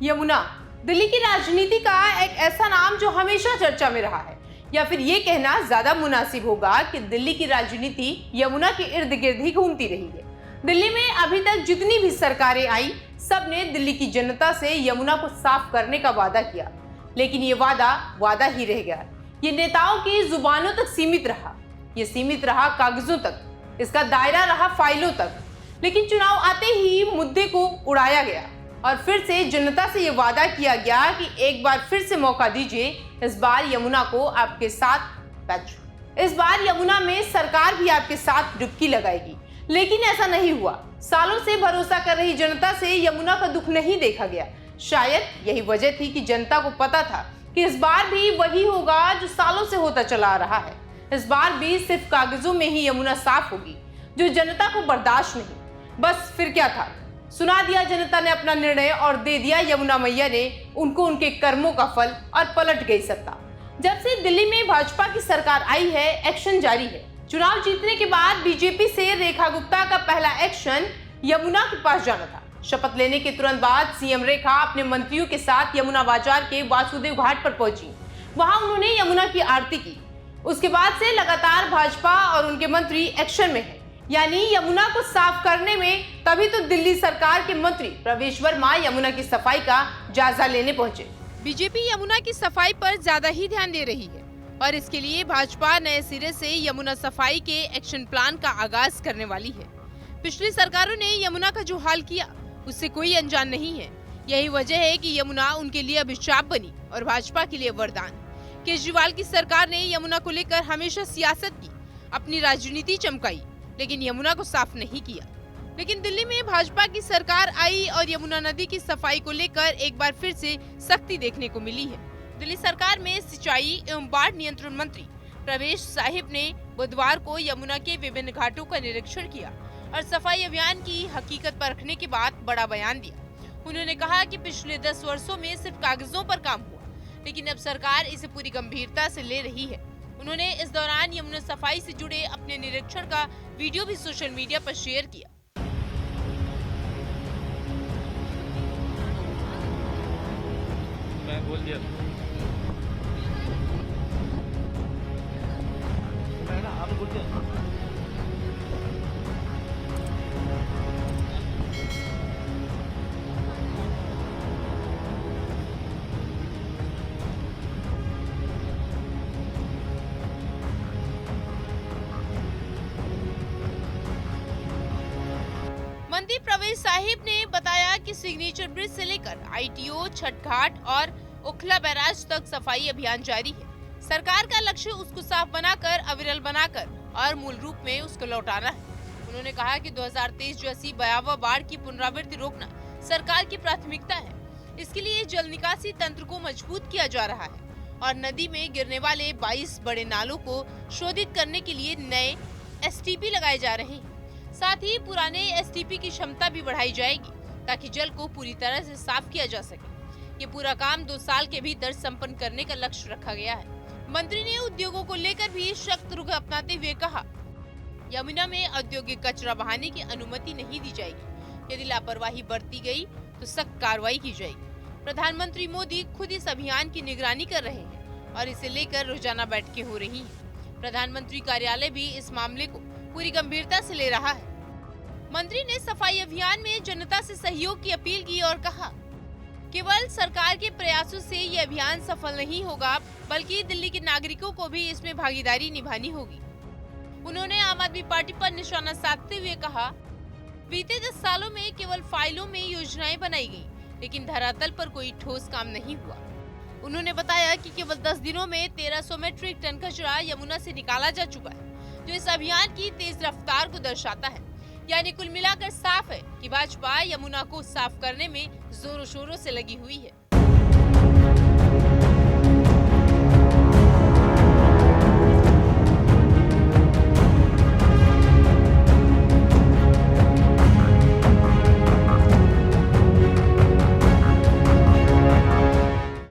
यमुना दिल्ली की राजनीति का एक ऐसा नाम जो हमेशा चर्चा में रहा है, या फिर ये कहना ज्यादा मुनासिब होगा कि दिल्ली की राजनीति यमुना के इर्द गिर्द ही घूमती रही है। दिल्ली में अभी तक जितनी भी सरकारें आई, सब ने दिल्ली की जनता से यमुना को साफ करने का वादा किया, लेकिन ये वादा ही रह गया। ये नेताओं की जुबानों तक सीमित रहा, ये सीमित रहा कागजों तक, इसका दायरा रहा फाइलों तक। लेकिन चुनाव आते ही मुद्दे को उड़ाया गया और फिर से जनता से ये वादा किया गया कि एक बार फिर से मौका दीजिए, इस बार यमुना को आपके साथ इस बार यमुना में सरकार भी आपके साथ डुबकी लगाएगी। लेकिन ऐसा नहीं हुआ। सालों से भरोसा कर रही जनता से यमुना का दुख नहीं देखा गया। शायद यही वजह थी कि जनता को पता था कि इस बार भी वही होगा जो सालों से होता चला आ रहा है। इस बार भी सिर्फ कागजों में ही यमुना साफ होगी, जो जनता को बर्दाश्त नहीं। बस फिर क्या था, सुना दिया जनता ने अपना निर्णय और दे दिया यमुना मैया ने उनको उनके कर्मों का फल और पलट गई सत्ता। जब से दिल्ली में भाजपा की सरकार आई है, एक्शन जारी है। चुनाव जीतने के बाद बीजेपी से रेखा गुप्ता का पहला एक्शन यमुना के पास जाना था। शपथ लेने के तुरंत बाद सीएम रेखा अपने मंत्रियों के साथ यमुना बाजार के वासुदेव घाट पर पहुंची। वहां उन्होंने यमुना की आरती की। उसके बाद से लगातार भाजपा और उनके मंत्री एक्शन में है, यानी यमुना को साफ करने में। तभी तो दिल्ली सरकार के मंत्री प्रवेश वर्मा यमुना की सफाई का जायजा लेने पहुंचे। बीजेपी यमुना की सफाई पर ज्यादा ही ध्यान दे रही है और इसके लिए भाजपा नए सिरे से यमुना सफाई के एक्शन प्लान का आगाज करने वाली है। पिछली सरकारों ने यमुना का जो हाल किया, उससे कोई अनजान नहीं है। यही वजह है कि यमुना उनके लिए अभिशाप बनी और भाजपा के लिए वरदान। केजरीवाल की सरकार ने यमुना को लेकर हमेशा सियासत की, अपनी राजनीति चमकाई, लेकिन यमुना को साफ नहीं किया। लेकिन दिल्ली में भाजपा की सरकार आई और यमुना नदी की सफाई को लेकर एक बार फिर से सख्ती देखने को मिली है। दिल्ली सरकार में सिंचाई एवं बाढ़ नियंत्रण मंत्री प्रवेश साहिब ने बुधवार को यमुना के विभिन्न घाटों का निरीक्षण किया और सफाई अभियान की हकीकत परखने के बाद बड़ा बयान दिया। उन्होंने कहा कि पिछले 10 वर्षों में सिर्फ कागजों पर काम हुआ, लेकिन अब सरकार इसे पूरी गंभीरता से ले रही है। उन्होंने इस दौरान यमुना सफाई से जुड़े अपने निरीक्षण का वीडियो भी सोशल मीडिया पर शेयर किया। मैं बोल दिया आप बोल दिया। मंत्री प्रवेश साहिब ने बताया कि सिग्नेचर ब्रिज से लेकर आईटीओ, छठ घाट और उखला बैराज तक सफाई अभियान जारी है। सरकार का लक्ष्य उसको साफ बनाकर, अविरल बनाकर और मूल रूप में उसको लौटाना है। उन्होंने कहा कि 2023 जैसी भयावह बाढ़ की पुनरावृत्ति रोकना सरकार की प्राथमिकता है। इसके लिए जल निकासी तंत्र को मजबूत किया जा रहा है और नदी में गिरने वाले 22 बड़े नालों को शोधित करने के लिए नए एसटीपी लगाए जा रहे हैं। साथ ही पुराने एसटीपी की क्षमता भी बढ़ाई जाएगी ताकि जल को पूरी तरह से साफ किया जा सके। ये पूरा काम 2 साल के भीतर संपन्न करने का लक्ष्य रखा गया है। मंत्री ने उद्योगों को लेकर भी सख्त रुख अपनाते हुए कहा, यमुना में औद्योगिक कचरा बहाने की अनुमति नहीं दी जाएगी। यदि लापरवाही बरती गई तो सख्त कार्रवाई की जाएगी। प्रधानमंत्री मोदी खुद इस अभियान की निगरानी कर रहे हैं और इसे लेकर रोजाना बैठकें हो रही हैं। प्रधानमंत्री कार्यालय भी इस मामले को पूरी गंभीरता से ले रहा है। मंत्री ने सफाई अभियान में जनता से सहयोग की अपील की और कहा, केवल सरकार के प्रयासों से ये अभियान सफल नहीं होगा, बल्कि दिल्ली के नागरिकों को भी इसमें भागीदारी निभानी होगी। उन्होंने आम आदमी पार्टी पर निशाना साधते हुए कहा, बीते 10 सालों में केवल फाइलों में योजनाएं बनाई गई, लेकिन धरातल पर कोई ठोस काम नहीं हुआ। उन्होंने बताया कि केवल 10 दिनों में 1300 मीट्रिक टन कचरा यमुना से निकाला जा चुका है, जो इस अभियान की तेज रफ्तार को दर्शाता है। यानी कुल मिलाकर साफ है कि भाजपा यमुना को साफ करने में जोरों शोरों से लगी हुई है।